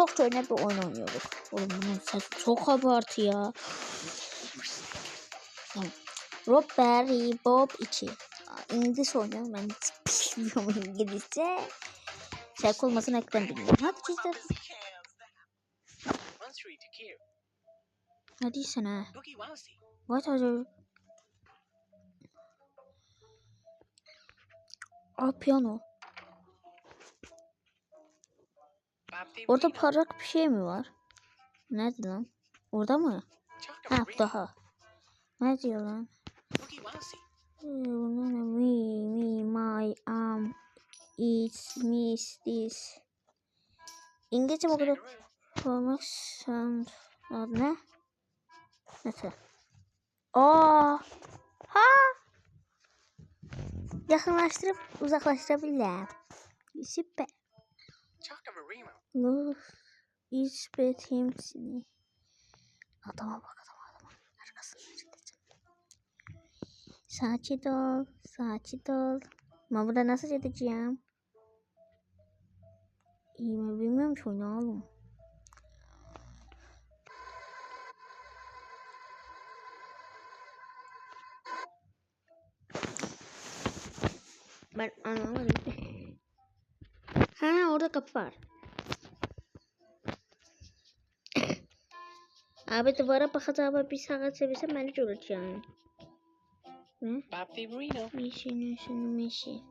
çok şöyle bir oyun oynuyorduk. Oğlum bunun sesi çok abartı ya. Robbery Bob 2. İngiliz oynuyorum ben. Bilmiyorum İngilizce. Şarkı olmasına ekran bilmiyorum. Hadi çizdim. Hadi sana. What are you? Piyano. Orada parlak bir şey mi var? Nerede lan? Orada mı? Ha daha. Ne diyor lan? Me, my, it, miss, this. İngilizce bu kadar olmak sen ne? Neyse. Ha! Yakınlaştırıp uzaklaştırabilirim. Süper. Love is betimsini. Adama bak adama. Arkasından gideceğim. Saçı dol. Ama burada nasıl gideceğim? İyi mi bilmiyorum ki ne oğlum. Ben anlamadım. Ha orada kapı var. Abi duvara bakacağım bir saat sevsem beni göreceğim. Ne? Mişi.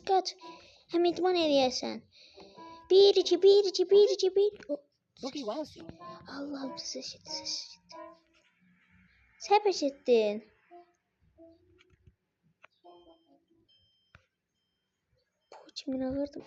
Kaç. Hem idman ediyorsun. Bir. Allah'ım ses. Sen peşettin. Bu kimin ağırdım?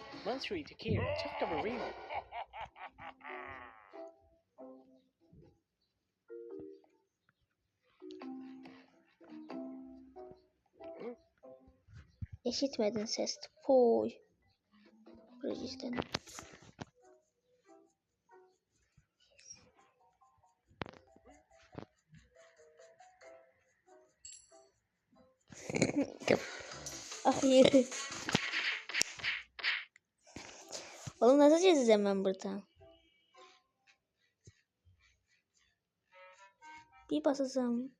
Eşitmedin ses. Poy. Buracıktan. Hayır. Oğlum nasıl çizeceğim ben buradan? Bir basacağım.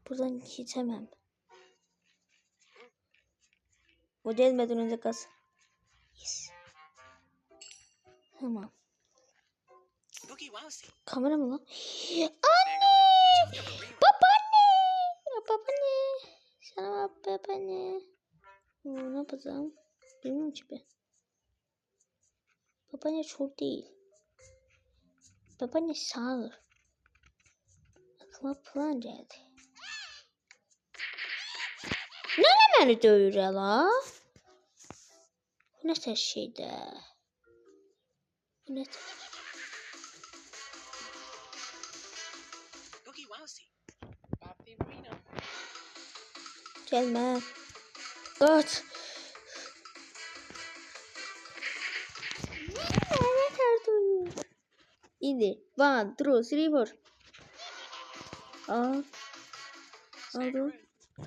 Buradan geçemem. O gelmeden önce kas. Yes. Tamam. Kamera mı lan? Anne! Babaanne! Sana babaanne. Ne yapacağım? Bilmiyorum ki ben. Babaanne çok değil. Babaanne sağır. Aklıma plan geldi. Ne beni dövüyor la? Bu ne ses şeydi? Bu ne ses? Gelme. Kaç. Ne tartıyor? İndi. 1, 2, 3, 4. Aldım.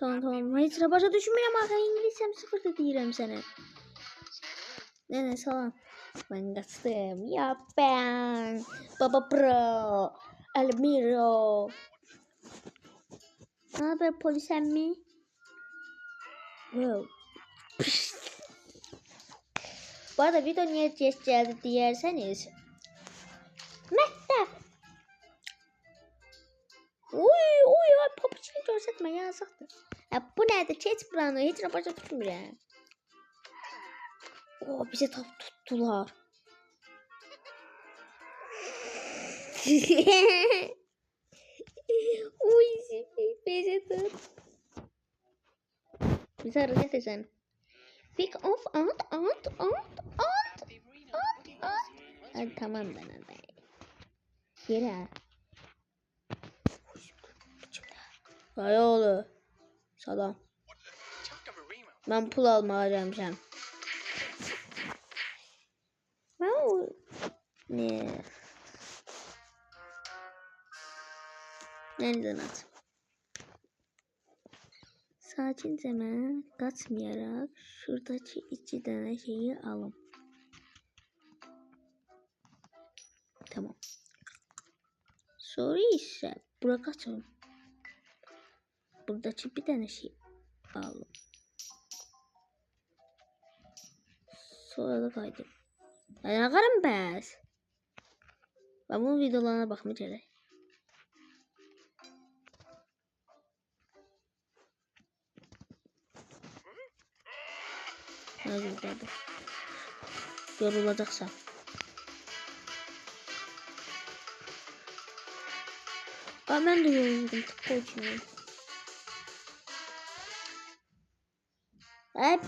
Tamam. Hiç sıra başa düşünmüyorum ama İngilizcem sıfırda değilim sana. Ne salam. Ben kaçtım. Ya ben. Baba Pro. Almiro. Ne haber polis emmi? Wow. Bu arada video niye geç geldi diyerseniz. Mehtap. Uy papuçunu görsetme yazaktır. Ya bu nerede geç buranı hiç rapaca tutmuyor. Bize tuttular. Uy bize tut. Bize hareket edeceksin. Pick off ant. Hadi tamam ben hadi. Yere. Vay oğlu. Salam. Ben pul almaya gelmişim. Wow. Ne? Nereden at? Sakince kaçmayarak şuradaki 2 tane şeyi alın. Tamam. Sonra ise buraya kaçalım. Buradaki bir tane şey alın. Sonra da kaydım. Ayakarım ben. Ben bunun videolarına bakmayı gerek. Nasıl yukarıda? Yorulacaksa. Ben de yoruldum. Tıpkı için.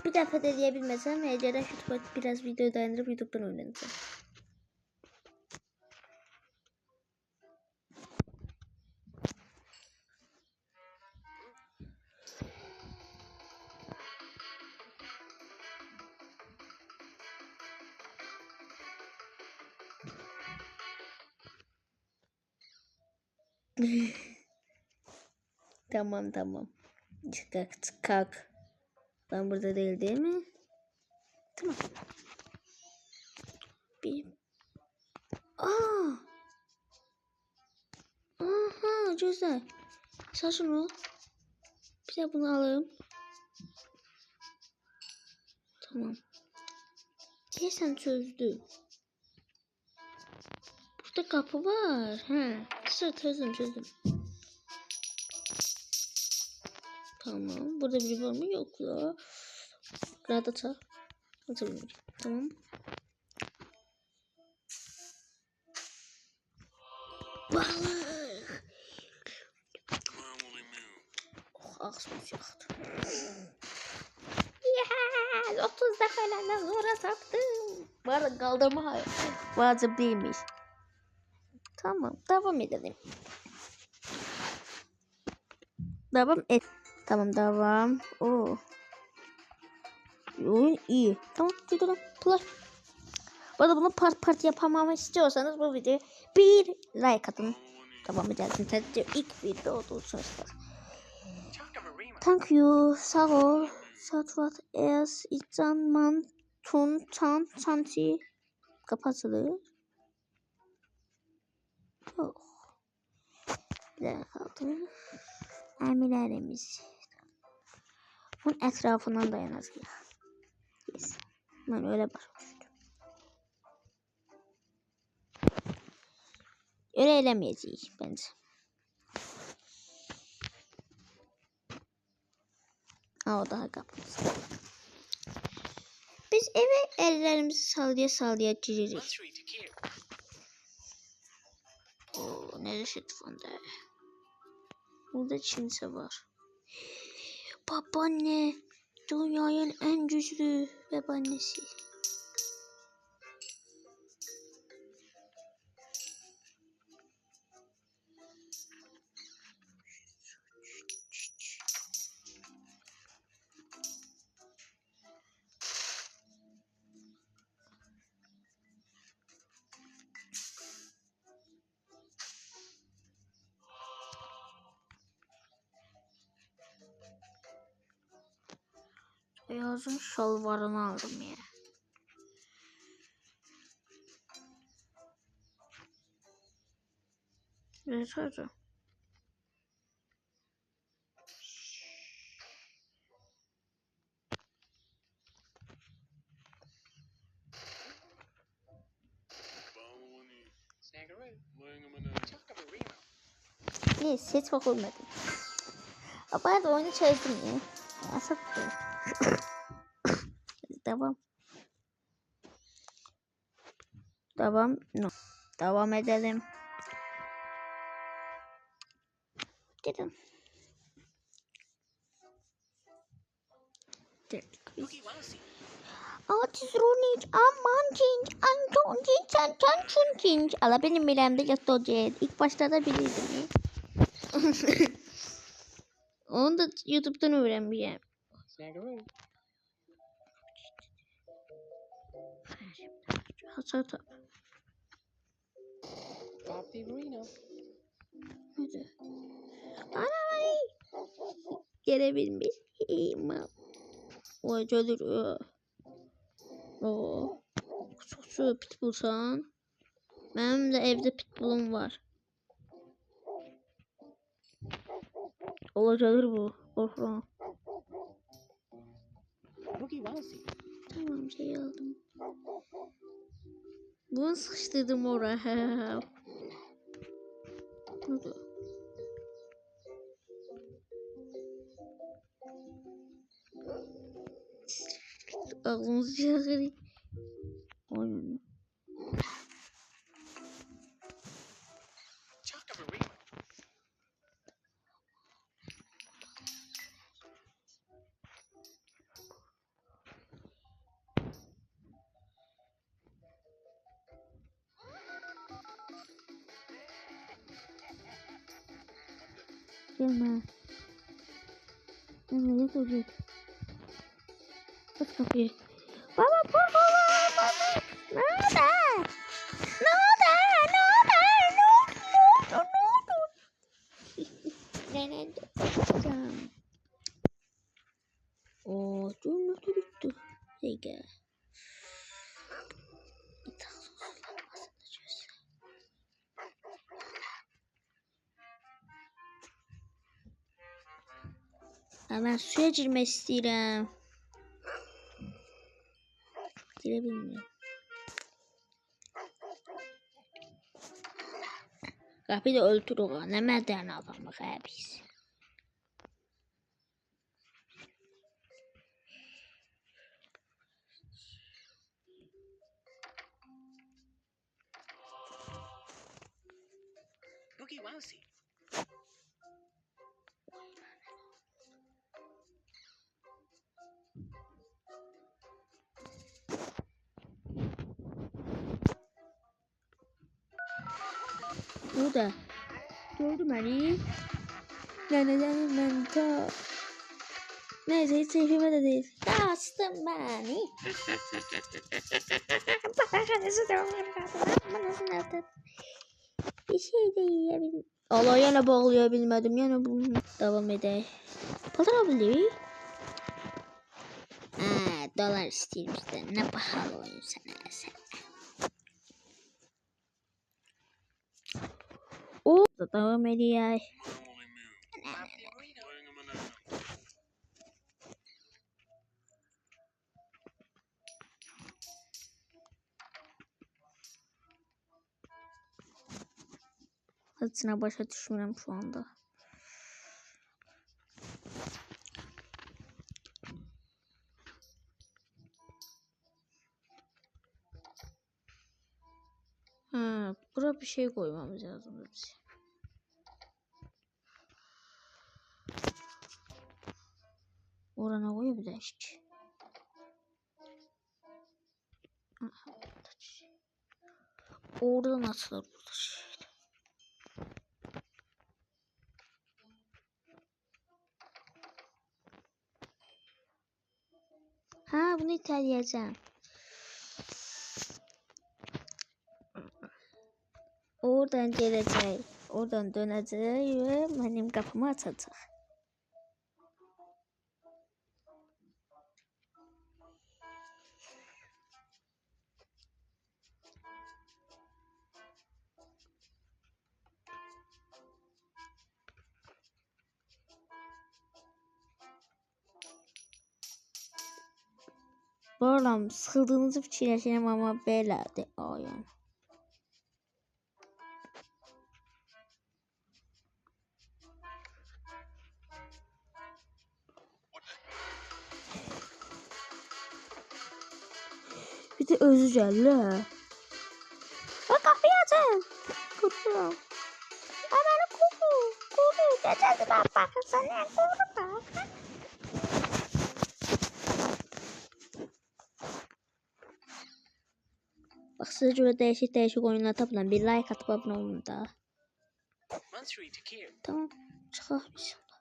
Bir defa da diyebilmesem Ece'den YouTube'a biraz video dayanırıp YouTube'dan oynayacağım. Tamam. Çıkak. Ben burada değil mi? Tamam. Bir. Aha, güzel. Sen şunu. Bir de bunu alayım. Tamam. Sen çözdün. Burada kapı var. Çözdüm. Tamam. Burada biri var mı? Yok ya. Radata. Hatırlamıyorum. Tamam. Balık. Ağzım yaktı. 30 dakikayla zora sattım. Balık kaldırma vacip değilmiş. Tamam. Devam edelim. Tamam devam. Oyun iyi. Tamam gidelim. Play. Bu arada bunu part yapamamı istiyorsanız bu videoya bir like atın. Devam edelim. Sadece ilk video olduğu için. Thank you. Sağ ol. Satvat es içan man tun çan çanti kapatılır. Yok. Ne kaldı? Emirlerimiz. Bunun etrafından dayanacağız. Yes. Ben öyle başlamıştım. Öyle elemeyeceğiz bence. O daha kapımız. Biz eve ellerimizi sallaya gireriz. Neresi tıfanda? Burada kimse var. Babaanne. Dünyanın en güçlü babaannesi. Beyazın şalvarını aldım ya. Evet hadi. İyi ses bak olmadı. Ben de oyunu çözdüm ya. Nasıl? Devam. No. Devam edelim. Dedim. Atisronic, Amancinc, Antoncinc, Antoncinc. Allah benim miramda yatacak. İlk başta da bilirdim. Onu da YouTube'dan öğrenmeyeceğim. Hasar top. Hadi. Ana gelebilmeliyim. O acıdır. O çok pitbullsan. Benim de evde pitbullum var. Olacaktır bu. Korkma. Tamam şey aldım. Bunu sıkıştırdım oraya. Ağzımızı çağırıyor. Oyun. Gelme. Gelme ne olacak? Aç kapıyı. Baba baba baba. Ne oldu? Ne oldu? Ne oldu? Ne oldu? Ne oldu? Tamam. Oo, dur tuttu. Peki. Ben suya girmek istedim. Girebilmiyorum. Kapıyı da öldürüyor. Ne meden adamı biz. Boogie Wowsy. Burada. Gördüm beni. Neden ben ta... Neyse hiç seyfime de değil. Kastım beni. Bir şey de yiyebilirim. Allah yine bağlayabilmedim. Yine bunu devam edelim. Patlatabilir. Dolar istemişler. Ne pahalı oyun sana. O da devam ediyor. Hepsine başa düşmüyorum şu anda. Buraya bir şey koymamız lazım bize. Orana koyabiliriz. Oradan atılır burada şey. Bunu iteleyeceğim. Oradan gelecek. Oradan dönecek ve benim kapımı açacak. Bağlam sıkıldığınızı fikirləşirəm ama belədir oyun. Bir de özü gəlir. Kapıyı açın. Kuruyorum. Beni koru. Gecədir ben bakırsan ne koru bak. Bak size göre değişik oyunlar tapılan bir like atıp abone olun da. Tamam. Çıkar inşallah.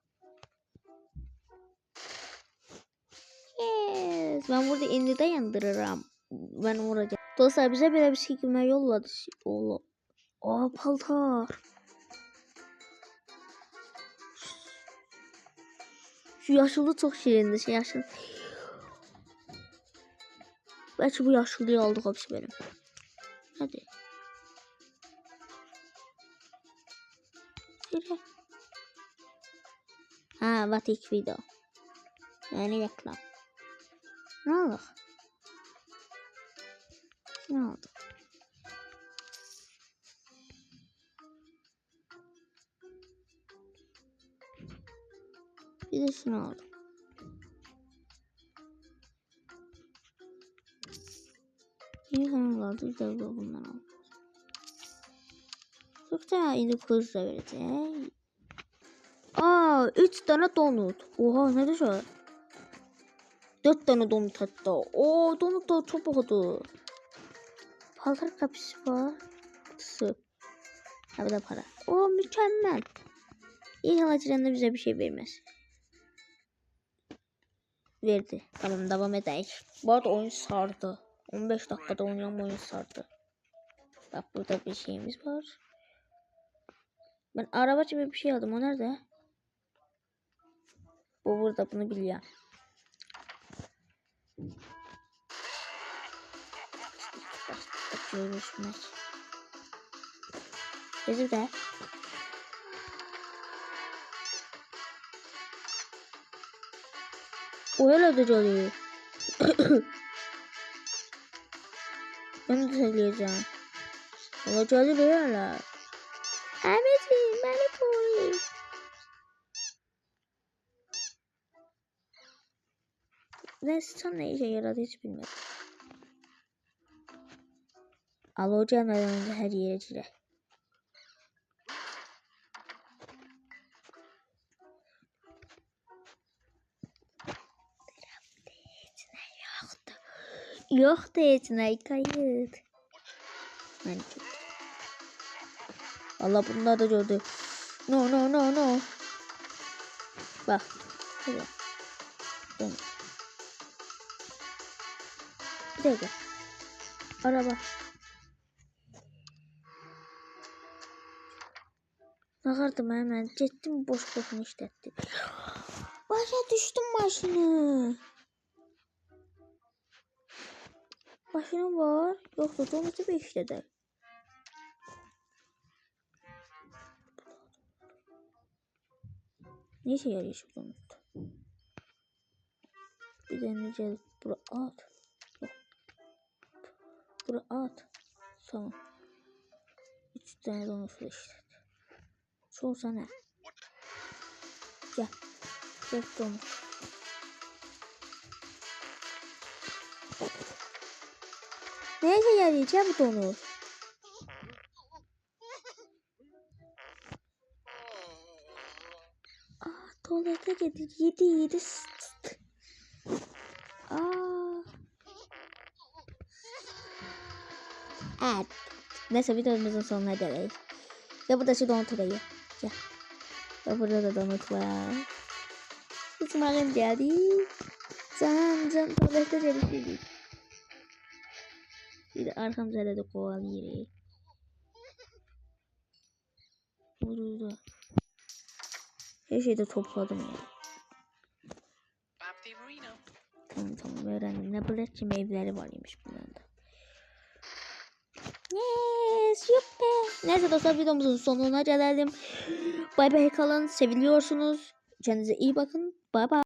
Yes. Ben burada indi de yandırırım. Ben vuracağım. Dostlar bize böyle bir şey gibi yolladı. Paltar. Şu yaşılı çok şirindi. Şey yaşıl. Belki bu yaşlıyı aldık hepsi benim. Hadi. Şöyle. Ha, what ilk video. Yani reklam. Ne oldu? Ne oldu? Bir de şunu aldım. İyi kanal aldı. Bir de bundan aldım. Çok da indi kızla vereceğim. Aa, 3 tane donut. Oha, ne güzel. 4 tane donut hatta. Oo, donut da çok pahalı. Paltar kapısı var. Kutusu. Ha, bu da para. Oo, mükemmel. İnşallah Ciren'de bize bir şey vermez. Verdi. Tamam, devam edelim. Bu arada oyun sardı. 15 dakikada oynayan oyun sardı. Bak, burada bir şeyimiz var. Ben araba gibi bir şey aldım. O nerede? Bu burada, bunu biliyorum. Görüşmek. Bizi de. O öyle de çalıyor. Ben de söyleyeceğim. O çalıyor öyle. Ahmet'im, beni koy. Neyse, tam ne işe yaradı hiç bilmiyorum. Alacağım önce her yere çile. Yoktu yeteneği kayıt. Allah, bunlar da gördü. No no no no. Bak. Şöyle. Bir dakika. Araba. Bakardım hemen. Gittim, boş boşuna işlettim. Başa düştüm maşını. Maşınım var. Yoksa donutu bir işledi. Ne işe yarıyor şu donut? Bir deneyeceğiz. Bura at. Yok. Bura at. Tamam. 3 tane donutla işledi. Sorsana. Gel. Gel donut. Ne işe yarayacak bu donut? Tuvalete getir. Yedi. Evet. Neyse, videomuzun sonuna gelelim. Ya burada şu donut arayı. Ya burada da donut var. Umarım geldi. Can tuvalete geldi. Bir de arkamıza da kovalıyor. Burada. Her şeyi de topladım ya. Tamam öğrendim. Ne bırakçı meyveleri varmış bunlarda. Yes, yuppie. Neyse dostlar, videomuzun sonuna geldim. Bay bay kalın. Seviliyorsunuz. Kendinize iyi bakın. Bay bay.